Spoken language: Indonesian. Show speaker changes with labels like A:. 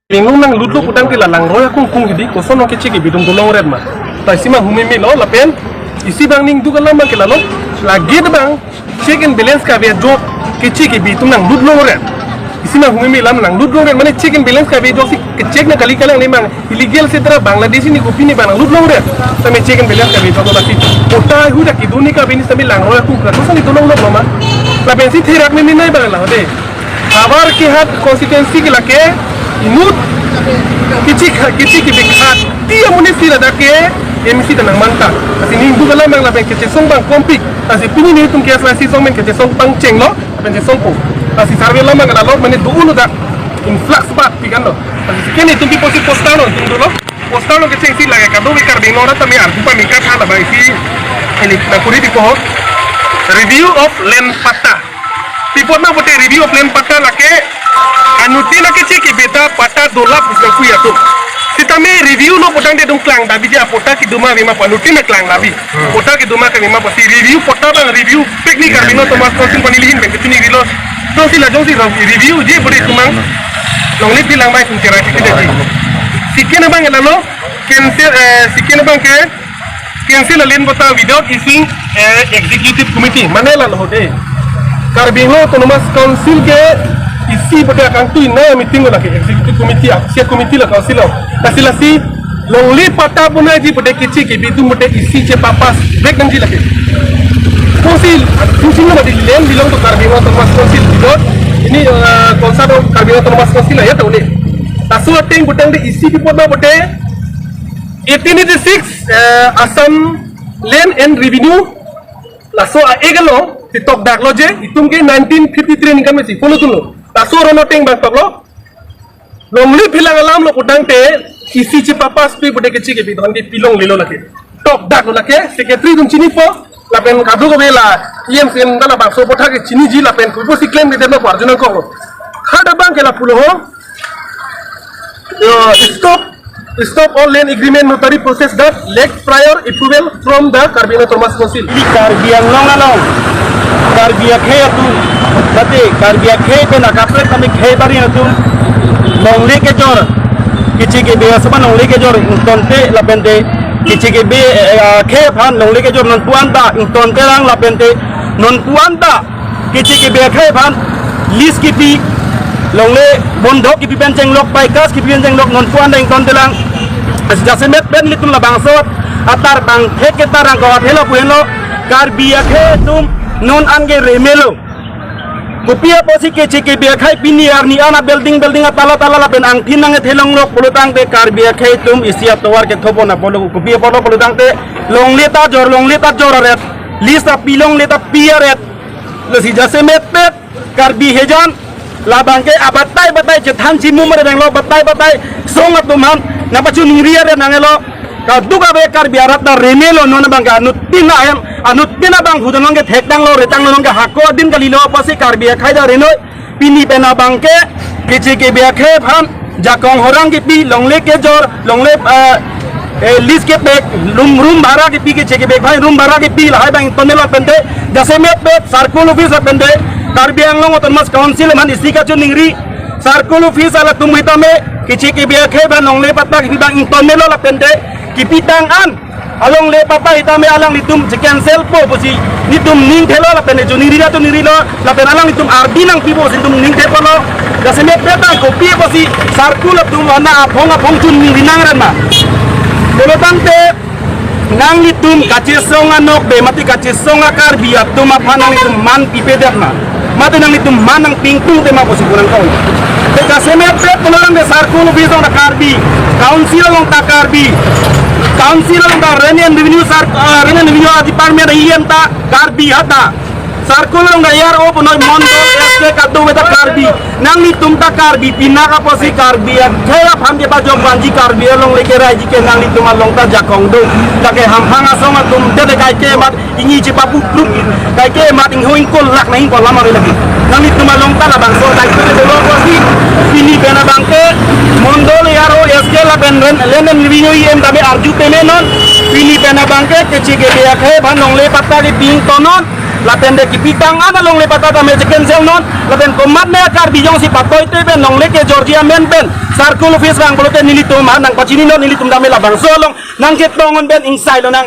A: Bingung nang lutu kudang tila lang roya kung hidi kosono ke ciki bidung dolong red ma. Tai sima humimi lo lapen isi bang ning duga lama ke lalo lagi de bang check and balance ka be job ke ciki bitung nang lut long red. Isi ma humimi lam nang lut long red mane check and balance ka be job si ke check na kali kali ni bang illegal se tera Bangladeshi ni kopi ni bang lut long red. Tame check and balance ka be job lati. Ota huda ki duni ka be ni tame lang roya kung ka kosono dolong lo ma. Lapen si therak ni nai bang la hode. Abar ke hat constituency ke lake inut kici ki bekat dia munisi ada ke MC tanang manta kasi ni duga lamang la ke song bang kompik kasi pini ni tum ke asi song men ke song bang cheng lo ben song po kasi sarve lamang ala lo mane duunu da influx bat pigando kasi kene tum pi posi postano tum lo postano ke cheng si la ka do bekar ding ora tami ar pa mikat hala bai si ini na kuri di ko review of land pata tipot na bote review of land pata la ke anuti na kecik beta pata dolap bukan kuya tu. Kita me review no potang de dong klang tapi dia pota ki duma bima panuti na klang labi. Pota ki duma ka bima pasti review pota bang review teknik karbino Thomas Konsin panilihin ben ketini rilo. Jong sila review je beri tumang. Longlit bilang mai kun kira kita ji. Sikin bang elalo cancel sikin bang ke cancel alin bota without issuing executive committee. Mana elalo hode. Karbino Thomas Konsin ke isi pada kang tu ina meeting la ke executive committee asia committee la council kasila si longli pata puna ji pada kici ke bitu mute isi ce papas break nanji la ke council fungsinya badi len bilang to karbino Thomas council bidot ini konsado karbino Thomas council ya tahu ni tasu ateng butang de isi di pona bote 1886 Assam Land and Revenue laso egalo ti tok dak loje itum ke 1953 ni kami si follow tu tasuro no ting bang pablo lomli pilang alam lo kudang te isi ci papas pi bude kecil ke bidon di pilong lilo lagi top dak lo lagi secretary dum chini po lapen kadu ko bela iem sen dala bang so potha ke chini ji lapen ko si claim de no arjuna ko khada bang ke la pulo ho stop all land agreement notary process that lack prior approval from the Karbino Thomas Council
B: Karbiang long along Karbia khe tu tadi Karbia khe pe na kapre kami khe bari na tu nongli ke jor kici ke be asman nongli ke jor intonte la bende kici ke be khe phan nongli ke jor non puanda intonte lang la bende non puanda kici ke be khe phan list ki pi longle bondok ki pi ben cheng lok pai kas ki pi ben cheng lok non puanda intonte lang jasemet ben litum la bangsot atar bang khe ke tarang ko athelo pueno Karbia khe tum non ange remelo kupia posi ke cike bia khai pini arni ana building atala la ben ang tinang thelong lok polutang te Karbia khai tum isia towar ke thopo na polo kupia polo polutang te long leta jor ret lista pilong leta piaret le si jase met Karbi hejan la bangke abatai batai cethan cimu mere bang lo batai songat tuman na pacu ningria re nangelo ka duga be Karbia rat na remelo non bangka nutina ayam anutina bang hudonong ke thekdang lo retang lo ke hako din kali lo pasi Karbia khai da renoi pini pena bangke kici ke be khe phan jakong horang ke pi longle ke jor longle list ke bek room bhara ke pi ke che ke bek bhai room bhara ke pi la hai bang tonela pente jase met be circle office la pente Karbia long Thomas council man isika chu ningri circle office ala tumita me kici ke be khe ban longle pata ke bang tonela la pente kipitang an along le papa itame alang litum cancel po posi nitum ning thelo la pene juni rira to nirilo la pena alang litum ardi nang pibo sintum ning thepo lo jaseme peta kopi posi sarkul tum ana apong chun ning rinang ranma bolotante nang litum kacesonga nok be mati kacesonga Karbia tum aphanang litum man pipe derma mate nang litum manang pingtung tema posi kunang kau te jaseme pet bolong de sarkul bizong da Karbi council long ta Karbi council of the revenue department ta Karbi hata circular ng air open no mondo este kadu beta Karbi nang ni tumta Karbi pinaka posi Karbi kaya phamje ba jom banji Karbi long leke rai ji ke nang ni tuma long ta jakong do take hamhanga soma tum de kai ke mat ingi ji papu group kai ke mat ing hoing kol lak nahi ko lama lagi nang ni tuma long ta la bang so dai ke de lo posi pini bena bangke mondo le aro eske la ben lenen revenue em tabe arju pemenon pini bena bangke ke chige be khe ban long le patta ke ping tonon laten de kipitang ana long le patata me chicken sel non laten komat ne kar bijong si patoy te ben long le ke Georgia men ben sarkul office bang bolote nilitum nang pachini non nilitum dame labang solong nang ket dongon ben inside lo nang